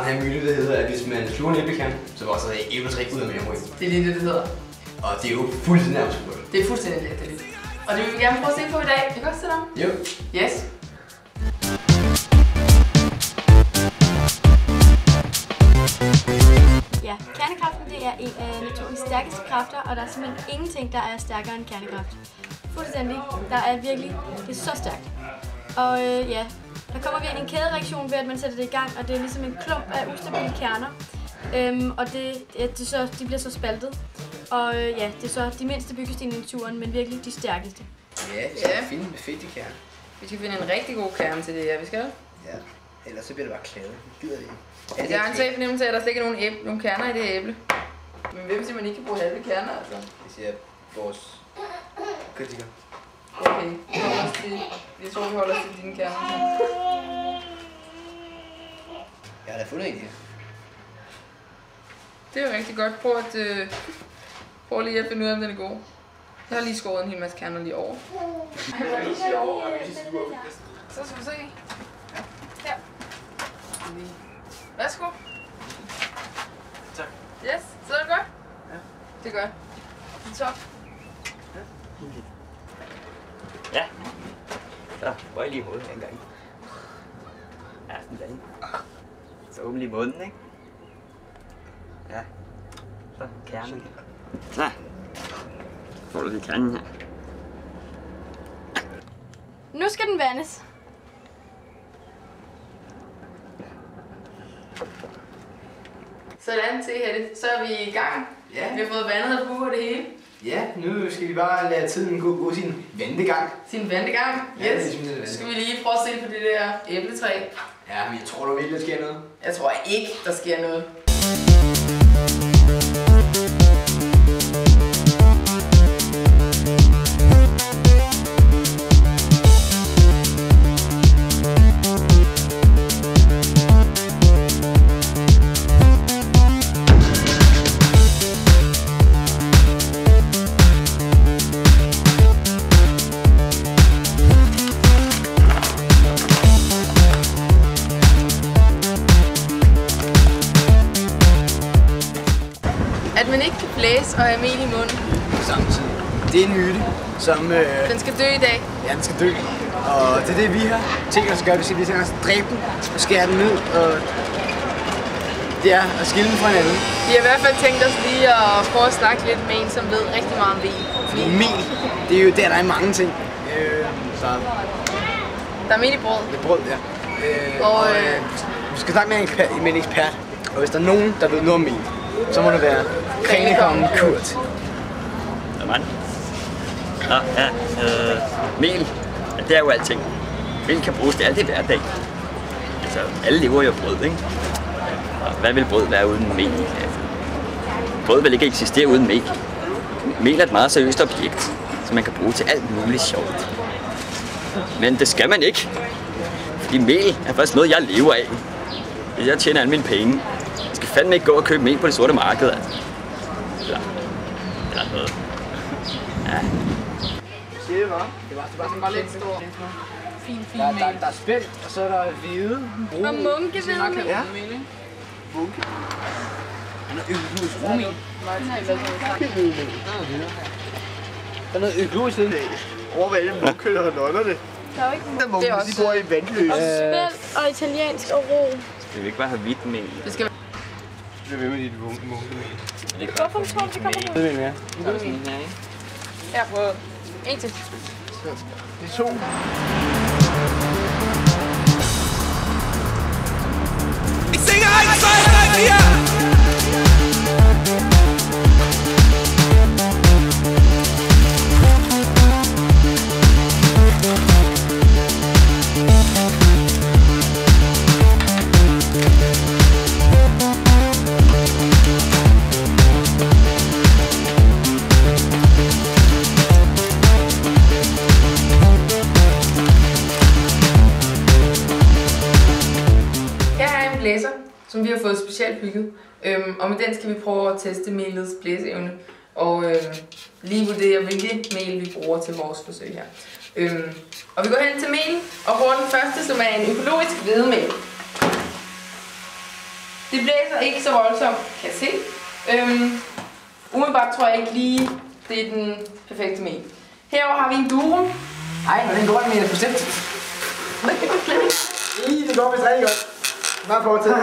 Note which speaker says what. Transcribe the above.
Speaker 1: den her myte, der hedder, at hvis man sluger en æblekern, så går så æbletræ ud af maven.
Speaker 2: Det er lige det hedder.
Speaker 1: Og det er jo fuldstændig absurd.
Speaker 2: Det er fuldstændig latterligt. Og det vil vi gerne prøve at se på i dag. Ikke også, Sætter?
Speaker 1: Jo.
Speaker 2: Yes.
Speaker 3: Ja, kernekraften det er en af naturens stærkeste kræfter, og der er simpelthen ingenting, der er stærkere end kernekraft. Fuldstændig. Der er virkelig, det er så stærkt. Og ja, der kommer virkelig en kædereaktion ved, at man sætter det i gang, og det er ligesom en klump af ustabile kerner. Og de bliver så spaltet. Og ja, det er så de mindste byggesten i naturen, men virkelig de stærkeste.
Speaker 1: Ja, vi skal finde med fedt i kerne.
Speaker 2: Vi skal finde en rigtig god kerne til det her, vi skal.
Speaker 1: Ja, ellers så bliver det bare klavet. Det gider vi ikke.
Speaker 2: Altså, jeg har en svag fornemmelse af, at der slet ikke er nogen kerner i det her æble. Men hvem siger, man ikke kan bruge halve kerner, altså?
Speaker 1: Det siger vores kritikere.
Speaker 2: Okay, jeg tror, vi holder os til dine kerner.
Speaker 1: Jeg har da fundet en her.
Speaker 2: Det er jo rigtig godt. Prøv lige at finde ud af, om den er god. Jeg har lige skåret en hel masse kerner lige over. Så skal vi se. Her. Værsgo.
Speaker 1: Tak.
Speaker 2: Yes, sidder det godt?
Speaker 1: Ja.
Speaker 2: Det er godt. Det er top.
Speaker 4: Ja. Så, hvor er lige hovedet en gang. Ja, sådan der. Så åbn lige munden, ikke? Ja. Så, kernen. Så. Får du lige kernen her.
Speaker 3: Nu skal den vandes.
Speaker 2: Sådan, se her, så er vi i gang.
Speaker 1: Ja.
Speaker 2: Vi har fået vandet og buer det hele.
Speaker 1: Ja, nu skal vi bare lade tiden gå sin ventegang.
Speaker 2: Sin vandegang.
Speaker 1: Ja,
Speaker 2: Yes.
Speaker 1: det synes jeg, det er
Speaker 2: Så skal vi lige prøve at se på det der æbletræ.
Speaker 1: Ja, men jeg tror, der virkelig, der sker noget.
Speaker 2: Jeg tror ikke, der sker noget. At man ikke kan blæse og have mel i munden.
Speaker 1: Samtidig. Det er en myte, som...
Speaker 2: Den skal dø i dag.
Speaker 1: Ja, den skal dø. Og det er det, vi har tænkt os at gøre. Vi skal tænke os at dræbe den og skære den ned. Og det er at skille den fra hinanden.
Speaker 2: Vi har i hvert fald tænkt os lige at prøve at snakke lidt med en, som ved rigtig meget om mel.
Speaker 1: Fordi mel, det er jo der er mange ting. Så
Speaker 2: Der er mel i brød.
Speaker 1: det er brød, ja. Vi skal snakke med en ekspert. Og hvis der er nogen, der ved noget om mel, så må det være Krænekongen Kurt.
Speaker 4: Hvad Nå, ja. Mel, ja, det er jo alting. Mel kan bruges til alt i hverdag. Altså, alle lever jo af brød, ikke? Og hvad vil brød være uden mel? Altså, brød vil ikke eksistere uden mel. Mel er et meget seriøst objekt, som man kan bruge til alt muligt sjovt. Men det skal man ikke. Fordi mel er faktisk noget, jeg lever af. Hvis jeg tjener alle mine penge, jeg skal fandme ikke gå og købe mel på det sorte marked. Eller noget. Ja.
Speaker 1: Det var sådan
Speaker 2: Lidt stor. Fin mel.
Speaker 1: der er spelt, og så er der hvide, brun.
Speaker 3: Og munkehvedemel.
Speaker 1: Ja.
Speaker 2: Mel.
Speaker 1: Bunke. Han er økologisk rumel. Der er noget økologisk nede.
Speaker 5: Overvælde munkøller og nollerne.
Speaker 3: Der er jo ikke
Speaker 5: Der munker, de bor i vandløs.
Speaker 3: og spelt og italiensk og ro.
Speaker 4: Skal vi ikke bare have hvidt mel?
Speaker 2: Det skal
Speaker 5: Bliv ved med dit munkemel.
Speaker 3: Hvorfor tror du, det kommer ud?
Speaker 1: Det vil jeg.
Speaker 2: her på en til.
Speaker 5: Det er to.
Speaker 2: Blæser, som vi har fået specielt bygget. Og med den skal vi prøve at teste melets blæseevne og lige vurdere, hvilket mel vi bruger til vores forsøg her. Og vi går hen til mel og bruger den første, som er en økologisk hvedemel. Det blæser ikke så voldsomt, kan jeg se. Umiddelbart tror jeg ikke lige, det er den perfekte mel. Herover har vi en durum.
Speaker 1: Ej, men den går ikke mere bestemt. Det går vist rigtig godt. Bare fortsæt.